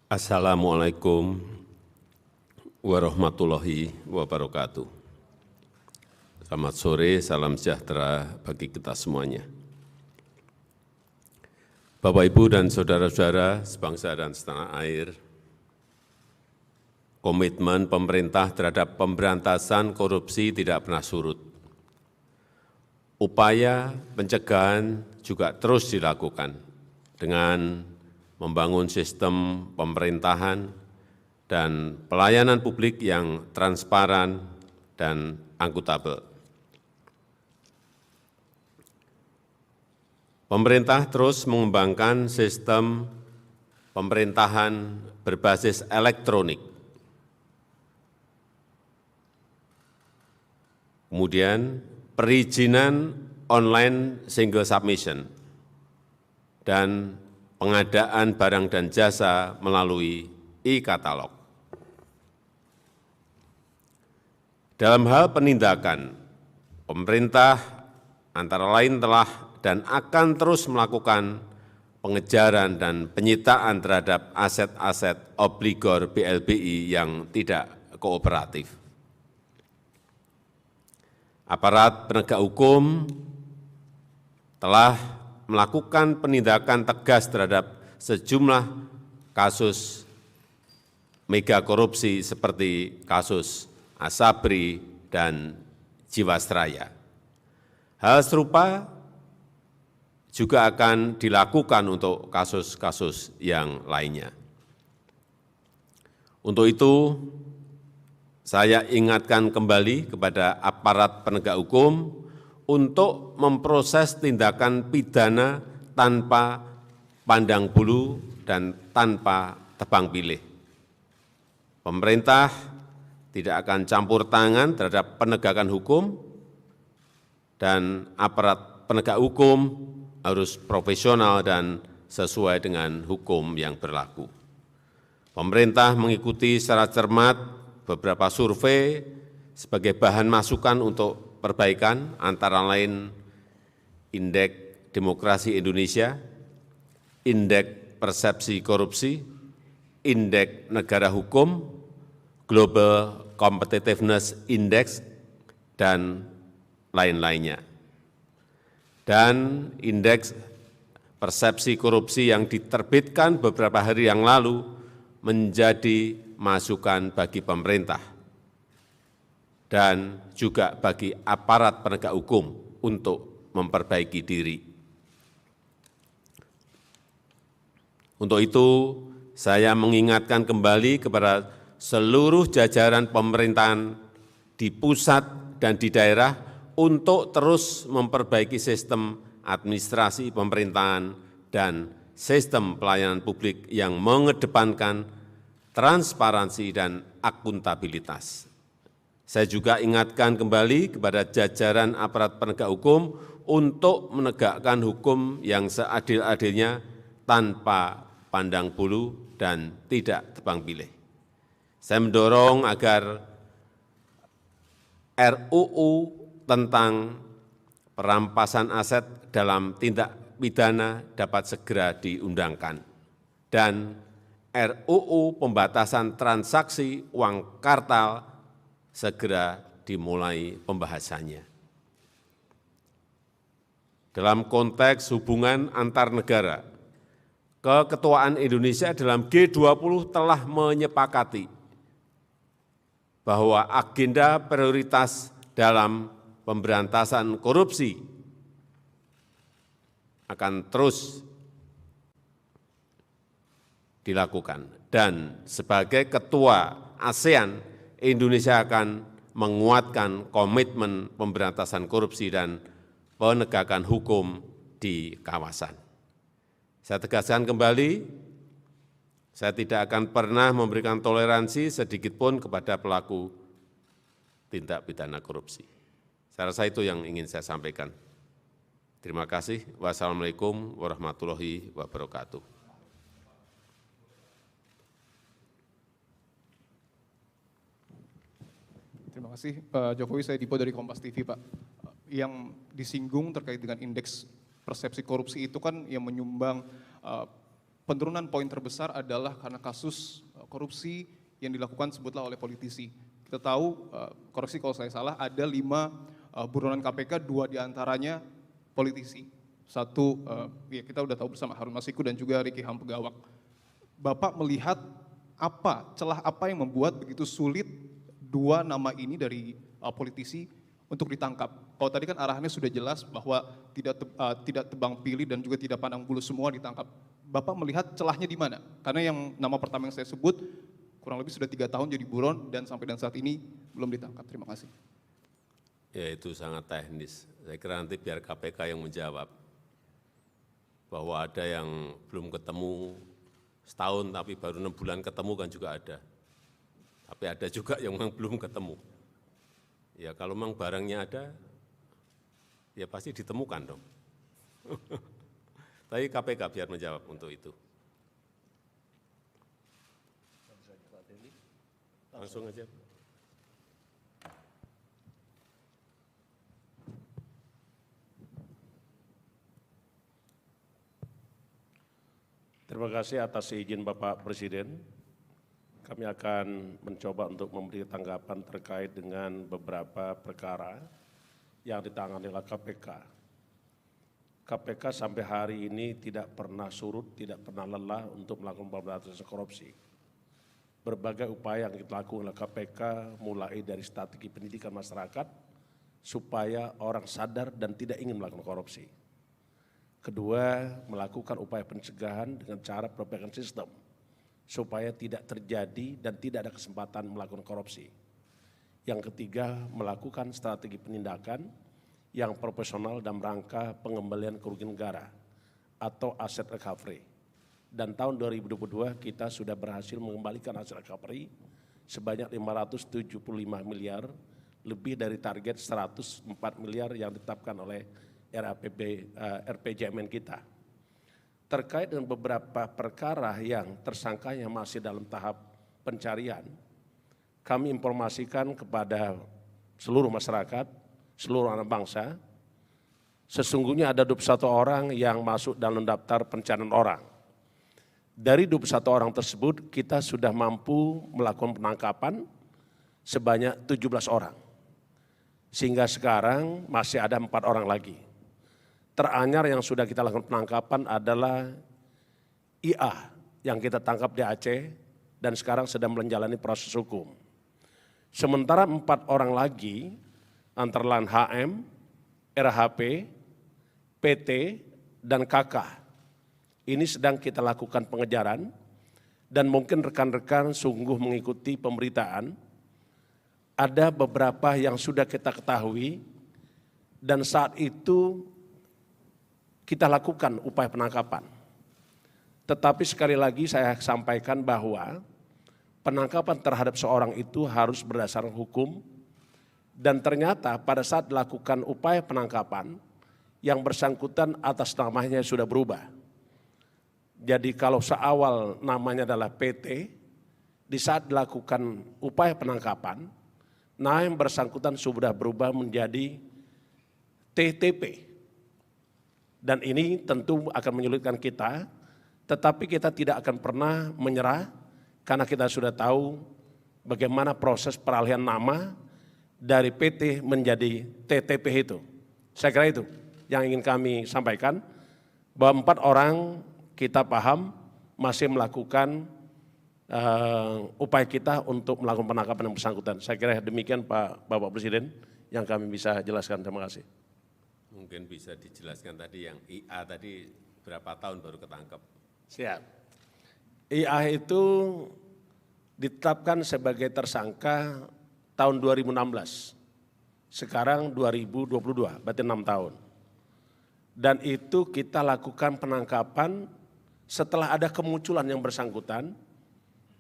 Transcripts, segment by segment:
Assalamualaikum warahmatullahi wabarakatuh. Selamat sore, salam sejahtera bagi kita semuanya. Bapak, Ibu, dan saudara-saudara sebangsa dan setanah air, komitmen pemerintah terhadap pemberantasan korupsi tidak pernah surut. Upaya pencegahan juga terus dilakukan dengan membangun sistem pemerintahan dan pelayanan publik yang transparan dan akuntabel. Pemerintah terus mengembangkan sistem pemerintahan berbasis elektronik. Kemudian perizinan online single submission dan pengadaan barang dan jasa melalui e-katalog. Dalam hal penindakan, pemerintah antara lain telah dan akan terus melakukan pengejaran dan penyitaan terhadap aset-aset obligor BLBI yang tidak kooperatif. Aparat penegak hukum telah melakukan penindakan tegas terhadap sejumlah kasus mega korupsi seperti kasus Asabri dan Jiwasraya. Hal serupa juga akan dilakukan untuk kasus-kasus yang lainnya. Untuk itu, saya ingatkan kembali kepada aparat penegak hukum untuk memproses tindakan pidana tanpa pandang bulu dan tanpa tebang pilih. Pemerintah tidak akan campur tangan terhadap penegakan hukum, dan aparat penegak hukum harus profesional dan sesuai dengan hukum yang berlaku. Pemerintah mengikuti secara cermat beberapa survei sebagai bahan masukan untuk perbaikan, antara lain Indeks Demokrasi Indonesia, Indeks Persepsi Korupsi, Indeks Negara Hukum, Global Competitiveness Index, dan lain-lainnya. Dan Indeks Persepsi Korupsi yang diterbitkan beberapa hari yang lalu menjadi masukan bagi pemerintah dan juga bagi aparat penegak hukum untuk memperbaiki diri. Untuk itu, saya mengingatkan kembali kepada seluruh jajaran pemerintahan di pusat dan di daerah untuk terus memperbaiki sistem administrasi pemerintahan dan sistem pelayanan publik yang mengedepankan transparansi dan akuntabilitas. Saya juga ingatkan kembali kepada jajaran aparat penegak hukum untuk menegakkan hukum yang seadil-adilnya tanpa pandang bulu dan tidak tebang pilih. Saya mendorong agar RUU tentang perampasan aset dalam tindak pidana dapat segera diundangkan, dan RUU pembatasan transaksi uang kartal segera dimulai pembahasannya. Dalam konteks hubungan antar negara, Keketuaan Indonesia dalam G20 telah menyepakati bahwa agenda prioritas dalam pemberantasan korupsi akan terus dilakukan, dan sebagai ketua ASEAN, Indonesia akan menguatkan komitmen pemberantasan korupsi dan penegakan hukum di kawasan. Saya tegaskan kembali, saya tidak akan pernah memberikan toleransi sedikitpun kepada pelaku tindak pidana korupsi. Saya rasa itu yang ingin saya sampaikan. Terima kasih. Wassalamualaikum warahmatullahi wabarakatuh. Terima kasih Pak Jokowi, saya Dipo dari Kompas TV, Pak. Yang disinggung terkait dengan indeks persepsi korupsi itu kan yang menyumbang penurunan poin terbesar adalah karena kasus korupsi yang dilakukan sebutlah oleh politisi. Kita tahu, koreksi kalau saya salah, ada 5 buronan KPK, 2 diantaranya politisi. Satu, ya kita udah tahu bersama, Harun Masiku dan juga Riki Hampegawak. Bapak melihat celah apa yang membuat begitu sulit 2 nama ini dari politisi untuk ditangkap? Kalau tadi kan arahannya sudah jelas bahwa tidak tebang pilih dan juga tidak pandang bulu, semua ditangkap. Bapak melihat celahnya di mana? Karena yang nama pertama yang saya sebut kurang lebih sudah 3 tahun jadi buron dan sampai dan saat ini belum ditangkap. Terima kasih. Ya, itu sangat teknis. Saya kira nanti biar KPK yang menjawab. Bahwa ada yang belum ketemu setahun tapi baru 6 bulan ketemu kan juga ada. Tapi ada juga yang memang belum ketemu. Ya kalau memang barangnya ada, ya pasti ditemukan dong. Tapi KPK biar menjawab untuk itu. Langsung aja. Terima kasih atas izin Bapak Presiden. Kami akan mencoba untuk memberi tanggapan terkait dengan beberapa perkara yang ditangani oleh KPK. KPK sampai hari ini tidak pernah surut, tidak pernah lelah untuk melakukan pemberantasan korupsi. Berbagai upaya yang dilakukan oleh KPK mulai dari strategi pendidikan masyarakat supaya orang sadar dan tidak ingin melakukan korupsi. Kedua, melakukan upaya pencegahan dengan cara perbaikan sistem supaya tidak terjadi dan tidak ada kesempatan melakukan korupsi. Yang ketiga, melakukan strategi penindakan yang profesional dalam rangka pengembalian kerugian negara atau aset recovery. Dan tahun 2022 kita sudah berhasil mengembalikan aset recovery sebanyak 575 miliar, lebih dari target 104 miliar yang ditetapkan oleh RPJMN kita. Terkait dengan beberapa perkara yang tersangkanya masih dalam tahap pencarian, kami informasikan kepada seluruh masyarakat, seluruh anak bangsa, sesungguhnya ada 21 orang yang masuk dalam daftar pencarian orang. Dari 21 orang tersebut, kita sudah mampu melakukan penangkapan sebanyak 17 orang. Sehingga sekarang masih ada 4 orang lagi. Teranyar yang sudah kita lakukan penangkapan adalah IA yang kita tangkap di Aceh dan sekarang sedang menjalani proses hukum. Sementara 4 orang lagi antara lain HM, RHP, PT, dan KK. Ini sedang kita lakukan pengejaran dan mungkin rekan-rekan sungguh mengikuti pemberitaan. Ada beberapa yang sudah kita ketahui dan saat itu kita lakukan upaya penangkapan. Tetapi sekali lagi saya sampaikan bahwa penangkapan terhadap seorang itu harus berdasarkan hukum dan ternyata pada saat dilakukan upaya penangkapan yang bersangkutan atas namanya sudah berubah. Jadi kalau seawal namanya adalah PT, di saat dilakukan upaya penangkapan, nah yang bersangkutan sudah berubah menjadi TTP. Dan ini tentu akan menyulitkan kita, tetapi kita tidak akan pernah menyerah karena kita sudah tahu bagaimana proses peralihan nama dari PT menjadi TTP itu. Saya kira itu yang ingin kami sampaikan, bahwa 4 orang kita paham masih melakukan upaya kita untuk melakukan penangkapan yang bersangkutan. Saya kira demikian Bapak Presiden yang kami bisa jelaskan. Terima kasih. Mungkin bisa dijelaskan tadi yang IA tadi berapa tahun baru ketangkep? Siap. IA itu ditetapkan sebagai tersangka tahun 2016. Sekarang 2022, berarti 6 tahun. Dan itu kita lakukan penangkapan setelah ada kemunculan yang bersangkutan,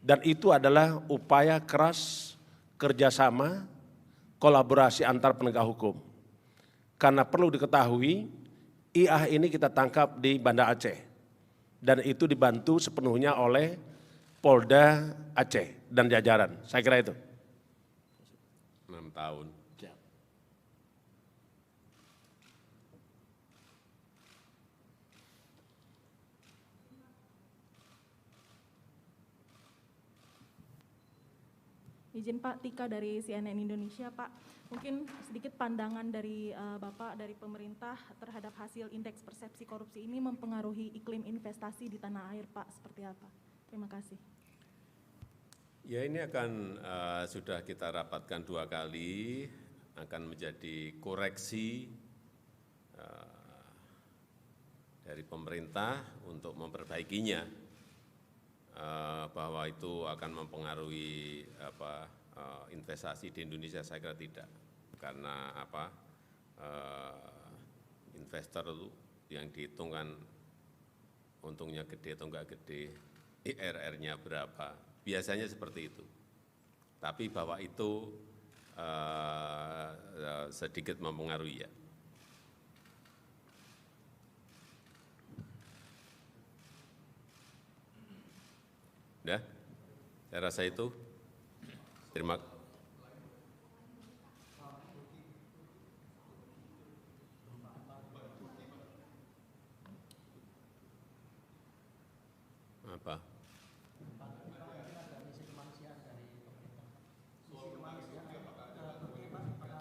dan itu adalah upaya keras kerjasama, kolaborasi antar penegak hukum. Karena perlu diketahui, IA ini kita tangkap di Banda Aceh. Dan itu dibantu sepenuhnya oleh Polda Aceh dan jajaran. Saya kira itu. 6 tahun. Izin Pak, Tika dari CNN Indonesia. Pak, mungkin sedikit pandangan dari Bapak, dari pemerintah terhadap hasil indeks persepsi korupsi ini mempengaruhi iklim investasi di tanah air, Pak, seperti apa? Terima kasih. Ya, ini akan sudah kita rapatkan 2 kali, akan menjadi koreksi dari pemerintah untuk memperbaikinya, bahwa itu akan mempengaruhi investasi di Indonesia. Saya kira tidak, karena investor itu yang dihitung kan untungnya gede atau enggak gede, IRR-nya berapa, biasanya seperti itu. Tapi bahwa itu sedikit mempengaruhi, ya. Udah, saya rasa itu. Terima kasih. Apa?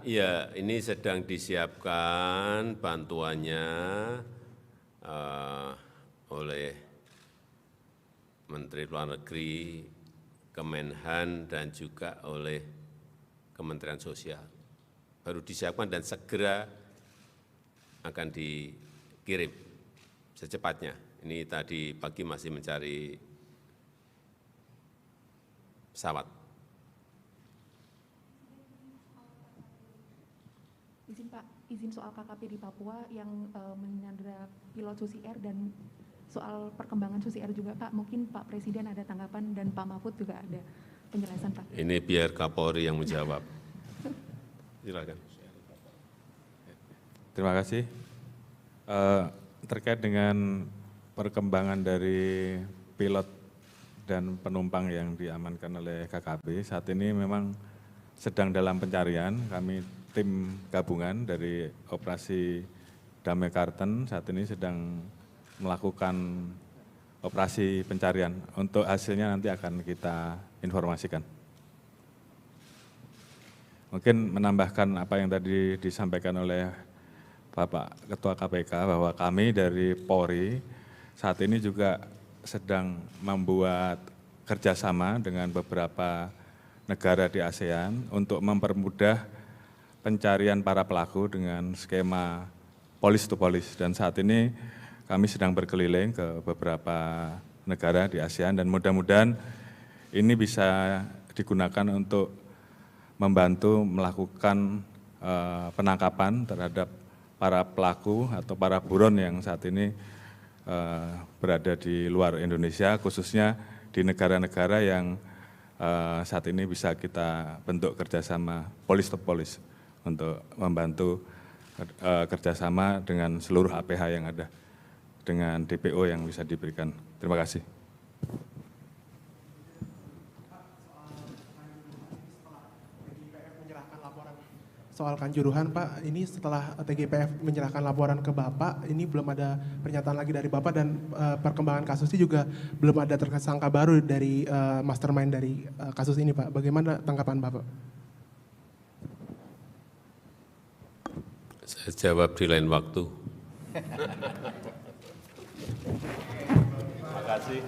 Iya, ini sedang disiapkan bantuannya oleh Menteri Luar Negeri, Kemenhan, dan juga oleh Kementerian Sosial. Baru disiapkan dan segera akan dikirim secepatnya. Ini tadi pagi masih mencari pesawat. Izin Pak, izin soal KKP di Papua yang menyandera pilot Susi Air dan soal perkembangan Susi Air juga Pak, mungkin Pak Presiden ada tanggapan dan Pak Mahfud juga ada penjelasan Pak. Ini biar Kapolri yang menjawab. Silakan. Terima kasih. Terkait dengan perkembangan dari pilot dan penumpang yang diamankan oleh KKP, saat ini memang sedang dalam pencarian. Kami tim gabungan dari operasi Damai Karten saat ini sedang melakukan operasi pencarian. Untuk hasilnya nanti akan kita informasikan. Mungkin menambahkan apa yang tadi disampaikan oleh Bapak Ketua KPK, bahwa kami dari Polri saat ini juga sedang membuat kerjasama dengan beberapa negara di ASEAN untuk mempermudah pencarian para pelaku dengan skema police to police. Dan saat ini kami sedang berkeliling ke beberapa negara di ASEAN dan mudah-mudahan ini bisa digunakan untuk membantu melakukan penangkapan terhadap para pelaku atau para buron yang saat ini berada di luar Indonesia, khususnya di negara-negara yang saat ini bisa kita bentuk kerjasama police to police untuk membantu kerjasama dengan seluruh APH yang ada, dengan DPO yang bisa diberikan. Terima kasih. Soal Kanjuruhan Pak, ini setelah TGPF menyerahkan laporan ke Bapak, ini belum ada pernyataan lagi dari Bapak dan perkembangan kasusnya juga belum ada tersangka baru dari mastermind dari kasus ini Pak. Bagaimana tanggapan Bapak? Saya jawab di lain waktu. Terima kasih.